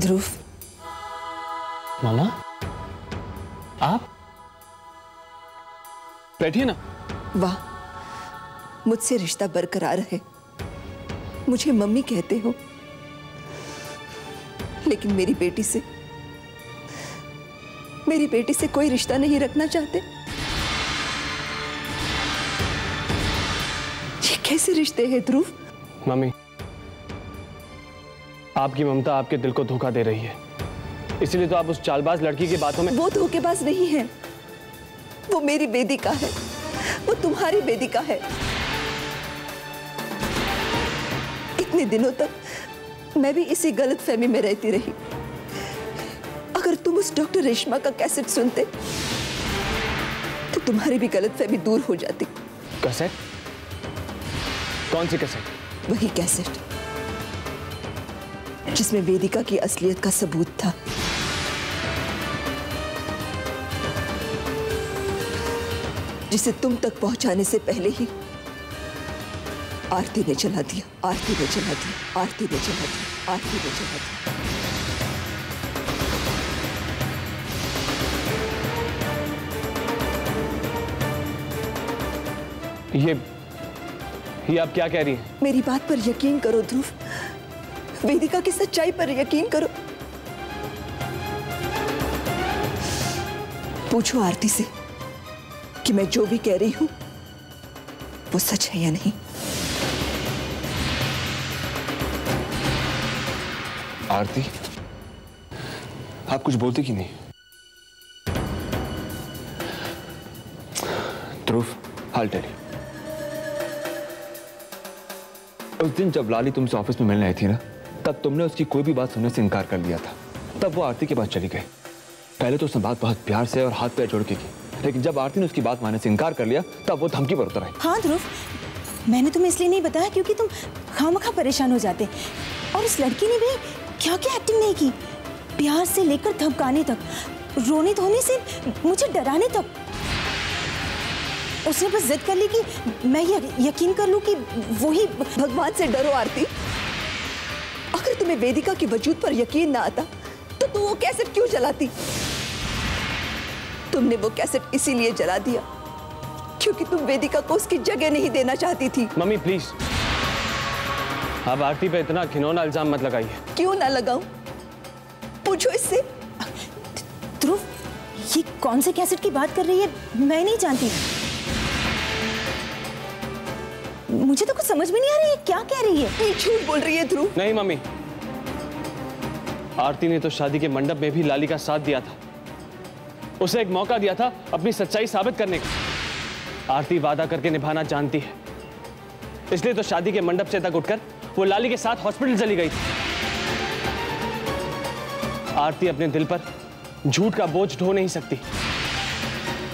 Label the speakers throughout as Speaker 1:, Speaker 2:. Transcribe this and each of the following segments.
Speaker 1: ध्रुव।
Speaker 2: मामा, आप बैठिए ना।
Speaker 1: वाह, मुझसे रिश्ता बरकरार है, मुझे मम्मी कहते हो, लेकिन मेरी बेटी से कोई रिश्ता नहीं रखना चाहते। ये कैसे रिश्ते हैं ध्रुव?
Speaker 2: मम्मी, आपकी ममता आपके दिल को धोखा दे रही है, इसलिए तो आप उस चालबाज लड़की की बातों में।
Speaker 1: वो धोखेबाज नहीं है, वो मेरी वेदिका है, वो तुम्हारी वेदिका है। इतने दिनों तक मैं भी इसी गलतफहमी में रहती रही। अगर तुम उस डॉक्टर रेशमा का कैसेट सुनते तो तुम्हारी भी गलतफहमी दूर हो जाती।
Speaker 2: कैसेट? कौन सी कैसेट?
Speaker 1: वही कैसेट जिसमें वेदिका की असलियत का सबूत था। जिसे तुम तक पहुंचाने से पहले ही आरती ने जला दिया, आरती ने जला दिया, आरती ने जला दिया, आरती ने जला दिया।
Speaker 2: ये आप क्या कह रही हैं?
Speaker 1: मेरी बात पर यकीन करो ध्रुव, वेदिका की सच्चाई पर यकीन करो। पूछो आरती से कि मैं जो भी कह रही हूं वो सच है या नहीं।
Speaker 3: आरती, आप कुछ बोलते क्यों नहीं? ध्रुव, हाल टेल। उस दिन जब लाली तुमसे ऑफिस में मिलने आई थी ना, तब तुमने उसकी कोई भी बात सुनने से इनकार कर लिया था। तब वो आरती के पास चली गई। पहले तो उसने बात बहुत प्यार से और हाथ पैर जोड़ के की, लेकिन जब आरती ने उसकी बात मानने से इनकार कर लिया, तब वो धमकी पर उतर आई।
Speaker 4: हाँ ध्रुव, मैंने तुम्हें इसलिए नहीं बताया क्योंकि तुम खामखा परेशान हो जाते। और इस लड़की ने भी क्या क्या एक्टिंग नहीं की, प्यार से लेकर धमकाने तक, रोने धोने से मुझे डराने तक। उसने बस जिद कर ली कि मैं यकीन कर लूं कि वो ही।
Speaker 1: भगवान से डरो आरती। अगर तुम्हें वेदिका के वजूद पर यकीन ना आता तो तुम वो कैसेट क्यों जलाती? तुमने वो कैसेट इसीलिए जला दिया क्योंकि तुम वेदिका को उसकी जगह नहीं देना चाहती थी।
Speaker 2: मम्मी प्लीज, आप आरती पे इतना घिनौना इल्जाम मत लगाइए। क्यों
Speaker 1: ना लगाऊं? पूछो इससे।
Speaker 4: ध्रुव, ये कौन से कैसेट की बात कर रही है मैं नहीं जानती। मुझे तो कुछ समझ में नहीं आ रही है, क्या कह रही है?
Speaker 1: ये झूठ बोल रही है ध्रुव।
Speaker 2: नहीं मम्मी, आरती ने तो शादी के मंडप में भी लाली का साथ दिया था, उसे एक मौका दिया था अपनी सच्चाई साबित करने का। आरती वादा करके निभाना जानती है, इसलिए तो शादी के मंडप से तक उठकर वो लाली के साथ हॉस्पिटल चली गई थी। आरती अपने दिल पर झूठ का बोझ ढो नहीं सकती।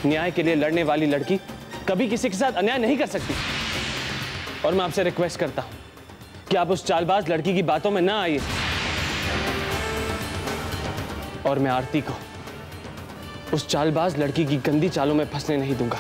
Speaker 2: न्याय के लिए लड़ने वाली लड़की कभी किसी के साथ अन्याय नहीं कर सकती। और मैं आपसे रिक्वेस्ट करता हूं कि आप उस चालबाज लड़की की बातों में ना आइए। और मैं आरती को उस चालबाज लड़की की गंदी चालों में फंसने नहीं दूंगा।